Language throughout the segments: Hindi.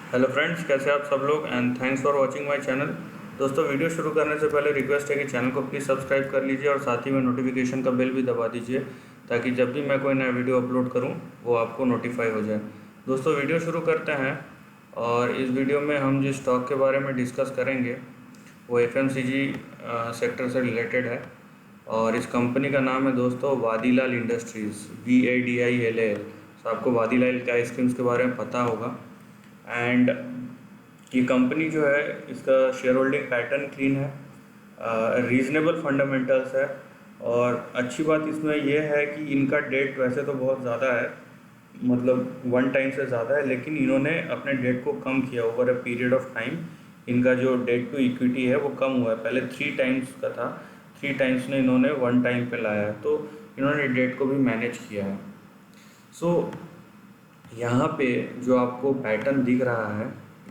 हेलो फ्रेंड्स, कैसे आप सब लोग and thanks for watching my channel. दोस्तों, वीडियो शुरू करने से पहले रिक्वेस्ट है कि चैनल को प्लीज़ सब्सक्राइब कर लीजिए और साथ ही में नोटिफिकेशन का बेल भी दबा दीजिए ताकि जब भी मैं कोई नया वीडियो अपलोड करूं वो आपको नोटिफाई हो जाए। दोस्तों, वीडियो शुरू करते हैं और इस वीडियो में हम जिस स्टॉक के बारे में डिस्कस करेंगे वो FMCG सेक्टर से रिलेटेड है और इस कंपनी का नाम है दोस्तों वादीलाल इंडस्ट्रीज़, VADILAL। तो आपको वादीलाल के आइसक्रीम्स के बारे में पता होगा। एंड ये कंपनी जो है, इसका शेयर होल्डिंग पैटर्न क्लीन है, रीजनेबल फंडामेंटल्स है और अच्छी बात इसमें यह है कि इनका डेट वैसे तो बहुत ज़्यादा है, मतलब 1 टाइम से ज़्यादा है, लेकिन इन्होंने अपने डेट को कम किया over a period of time. इनका जो डेट टू इक्विटी है वो कम हुआ है, पहले 3 टाइम्स का था, 3 टाइम्स ने इन्होंने 1 टाइम पे लाया है, तो इन्होंने डेट को भी मैनेज किया है। सो यहाँ पे जो आपको पैटर्न दिख रहा है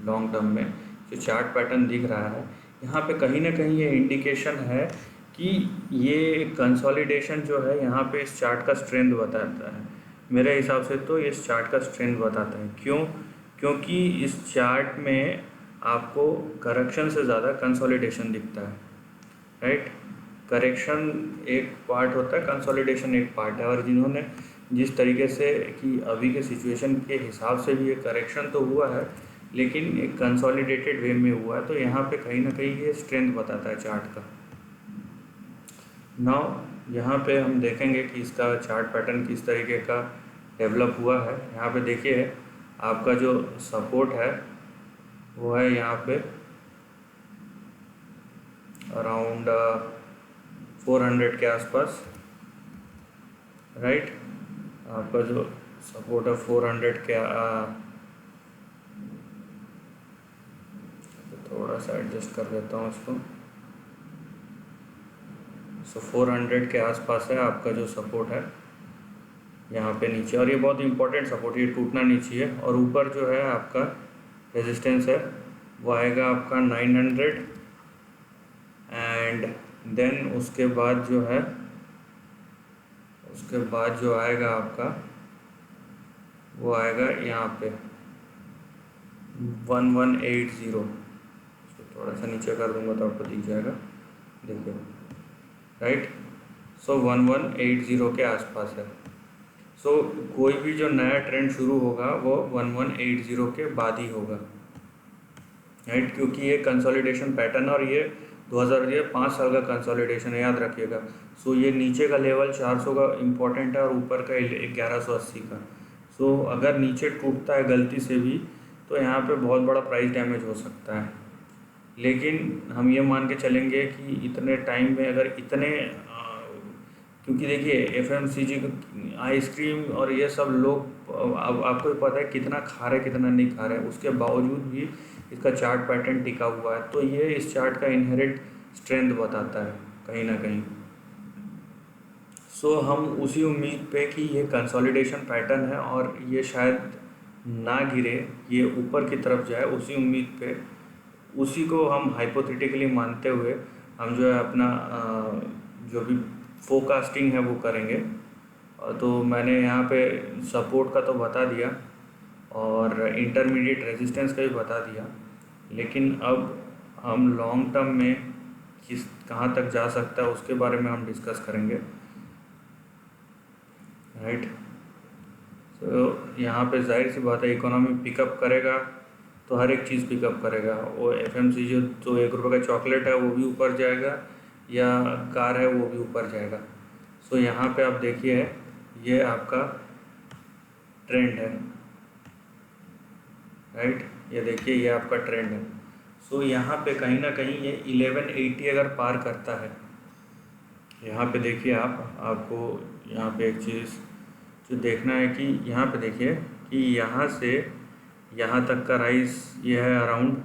लॉन्ग टर्म में, जो चार्ट पैटर्न दिख रहा है, यहाँ पे कहीं ना कहीं ये इंडिकेशन है कि ये कंसोलिडेशन जो है यहाँ पे इस चार्ट का स्ट्रेंथ बताता है। मेरे हिसाब से तो इस चार्ट का स्ट्रेंथ बताता है। क्यों? क्योंकि इस चार्ट में आपको करेक्शन से ज़्यादा कंसोलिडेशन दिखता है, राइट। करेक्शन एक पार्ट होता है, कंसोलिडेशन एक पार्ट है, और जिन्होंने जिस तरीके से कि अभी के सिचुएशन के हिसाब से भी ये करेक्शन तो हुआ है लेकिन एक कंसोलिडेटेड वे में हुआ है, तो यहाँ पे कहीं ना कहीं ये स्ट्रेंथ बताता है चार्ट का। नाउ यहाँ पे हम देखेंगे कि इसका चार्ट पैटर्न किस तरीके का डेवलप हुआ है। यहाँ पे देखिए, आपका जो सपोर्ट है वो है यहाँ पे अराउंड 400 के आसपास, राइट। आपका जो सपोर्ट है 400 के थोड़ा सा एडजस्ट कर देता हूँ इसको। सो 400 के आसपास है आपका जो सपोर्ट है यहाँ पे नीचे, और ये बहुत इंपॉर्टेंट सपोर्ट, ये टूटना नहीं चाहिए। और ऊपर जो है आपका रेजिस्टेंस है वो आएगा आपका 900, एंड देन उसके बाद जो आएगा आपका वो आएगा यहाँ पे 1180। इसको थोड़ा सा नीचे कर दूंगा तो आपको दिख जाएगा, देखिए, राइट। सो 1180 के आसपास है। सो कोई भी जो नया ट्रेंड शुरू होगा वो 1180 के बाद ही होगा, राइट, क्योंकि ये कंसोलिडेशन पैटर्न और ये 5 साल का कंसोलिडेशन है, याद रखिएगा। सो ये नीचे का लेवल 400 का इम्पोर्टेंट है और ऊपर का 1180 का। सो अगर नीचे टूटता है गलती से भी तो यहाँ पे बहुत बड़ा प्राइस डैमेज हो सकता है, लेकिन हम ये मान के चलेंगे कि इतने टाइम में अगर इतने क्योंकि देखिए FMCG आइसक्रीम और ये सब लोग अब आपको भी पता है कितना खा रहे कितना नहीं खा रहे, उसके बावजूद भी इसका चार्ट पैटर्न टिका हुआ है, तो ये इस चार्ट का इनहेरेंट स्ट्रेंथ बताता है कहीं ना कहीं। सो हम उसी उम्मीद पे कि ये कंसोलिडेशन पैटर्न है और ये शायद ना गिरे, ये ऊपर की तरफ जाए, उसी उम्मीद पे, उसी को हम हाइपोथेटिकली मानते हुए हम जो है अपना जो भी फोरकास्टिंग है वो करेंगे। तो मैंने यहाँ पे सपोर्ट का तो बता दिया और इंटरमीडिएट रेजिस्टेंस का भी बता दिया, लेकिन अब हम लॉन्ग टर्म में कहाँ तक जा सकता है उसके बारे में हम डिस्कस करेंगे, राइट। तो यहाँ पे जाहिर सी बात है, इकोनॉमी पिकअप करेगा तो हर एक चीज़ पिकअप करेगा। वो FMCG जो 1 रुपये का चॉकलेट है वो भी ऊपर जाएगा, या कार है वो भी ऊपर जाएगा। सो यहाँ पे आप देखिए, ये आपका ट्रेंड है, राइट, ये देखिए ये आपका ट्रेंड है। सो यहाँ पे कहीं ना कहीं ये 1180 अगर पार करता है, यहाँ पे देखिए आपको यहाँ पे एक चीज़ जो देखना है कि यहाँ पे देखिए कि यहाँ से यहाँ तक का राइज ये है अराउंड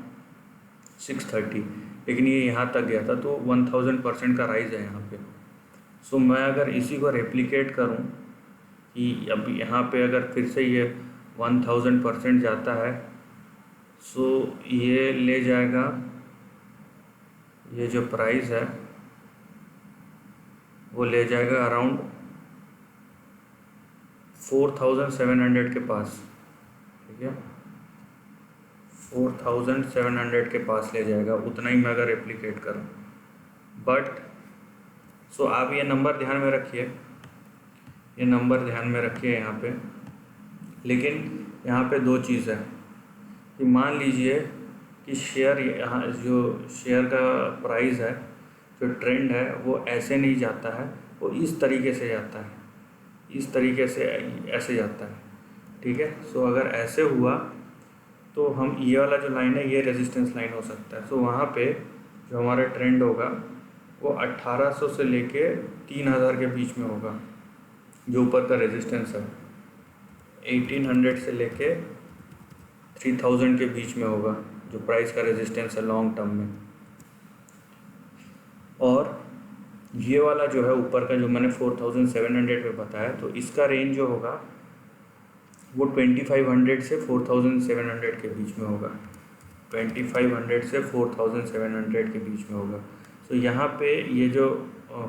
630, लेकिन ये यहाँ तक गया था, तो 1000% का राइज है यहाँ पे। सो मैं अगर इसी को रेप्लिकेट करूँ कि अब यहाँ पे अगर फिर से ये 1000% जाता है, सो ये ले जाएगा, ये जो प्राइस है वो ले जाएगा अराउंड 4700 के पास, ठीक है, 4700 के पास ले जाएगा, उतना ही मैं अगर रेप्लिकेट करूँ। बट सो आप ये नंबर ध्यान में रखिए, ये नंबर ध्यान में रखिए यहाँ पे। लेकिन यहाँ पे दो चीज़ है कि मान लीजिए कि शेयर, यहाँ जो शेयर का प्राइस है, जो ट्रेंड है वो ऐसे नहीं जाता है, वो इस तरीके से जाता है, इस तरीके से ऐसे जाता है, ठीक है। सो अगर ऐसे हुआ तो हम ये वाला जो लाइन है ये रेजिस्टेंस लाइन हो सकता है। सो वहाँ पे जो हमारा ट्रेंड होगा वो 1800 से लेके 3000 के बीच में होगा, जो ऊपर का रेजिस्टेंस है 1800 से लेके 3000 के बीच में होगा, जो प्राइस का रेजिस्टेंस है लॉन्ग टर्म में। और ये वाला जो है ऊपर का, जो मैंने 4700 पे बताया, तो इसका रेंज जो होगा वो 2500 से 4700 के बीच में होगा, 2500 से 4700 के बीच में होगा। तो यहाँ पे ये जो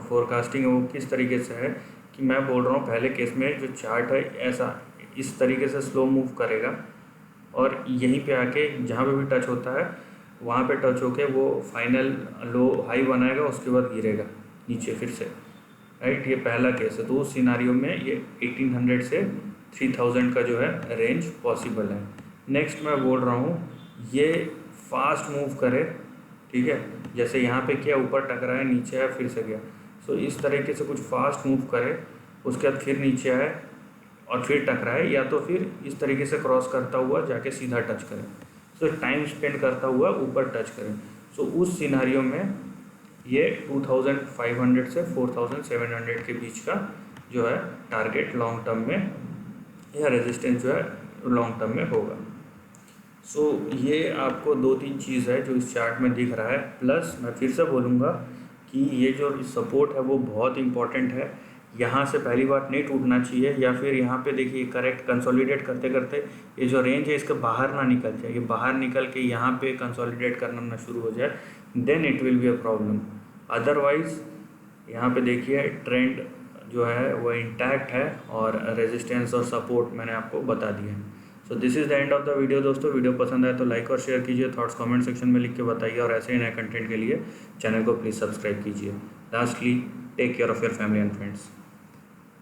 फोरकास्टिंग है वो किस तरीके से है कि मैं बोल रहा हूँ पहले केस में जो चार्ट है ऐसा इस तरीके से स्लो मूव करेगा और यहीं पे आके जहाँ पे भी टच होता है वहाँ पे टच होके वो फाइनल लो हाई बनाएगा, उसके बाद गिरेगा नीचे फिर से, राइट। ये पहला केस है। तो उस सिनारियो में ये 1800 से 3000 का जो है रेंज पॉसिबल है। नेक्स्ट मैं बोल रहा हूँ ये फास्ट मूव करे, ठीक है, जैसे यहाँ पे क्या ऊपर टकरा है, नीचे है, फिर से गया। सो इस तरीके से कुछ फास्ट मूव करे, उसके बाद फिर नीचे आए और फिर टकराए, या तो फिर इस तरीके से क्रॉस करता हुआ जाके सीधा टच करे। सो टाइम स्पेंड करता हुआ ऊपर टच करें। सो उस सिनारियो में ये 2500 से 4700 के बीच का जो है टारगेट लॉन्ग टर्म में या रेजिस्टेंस जो है लॉन्ग टर्म में होगा। सो ये आपको दो तीन चीज़ है जो इस चार्ट में दिख रहा है। प्लस मैं फिर से बोलूँगा कि ये जो सपोर्ट है वो बहुत इंपॉर्टेंट है, यहाँ से पहली बात नहीं टूटना चाहिए, या फिर यहाँ पे देखिए करेक्ट कंसोलिडेट करते करते ये जो रेंज है इसके बाहर ना निकल जाए, ये बाहर निकल के यहाँ पे कंसोलिडेट करना ना शुरू हो जाए, then it will be a problem. Otherwise यहाँ पे देखिए ट्रेंड जो है वो इंटैक्ट है और रेजिस्टेंस और सपोर्ट मैंने आपको बता दिया है। So this is the end of the video दोस्तों। वीडियो पसंद आए तो लाइक और शेयर कीजिए, थॉट्स कमेंट सेक्शन में लिख के बताइए, और ऐसे ही नए कंटेंट के लिए चैनल को प्लीज़ सब्सक्राइब कीजिए। Lastly, take care of your family and friends.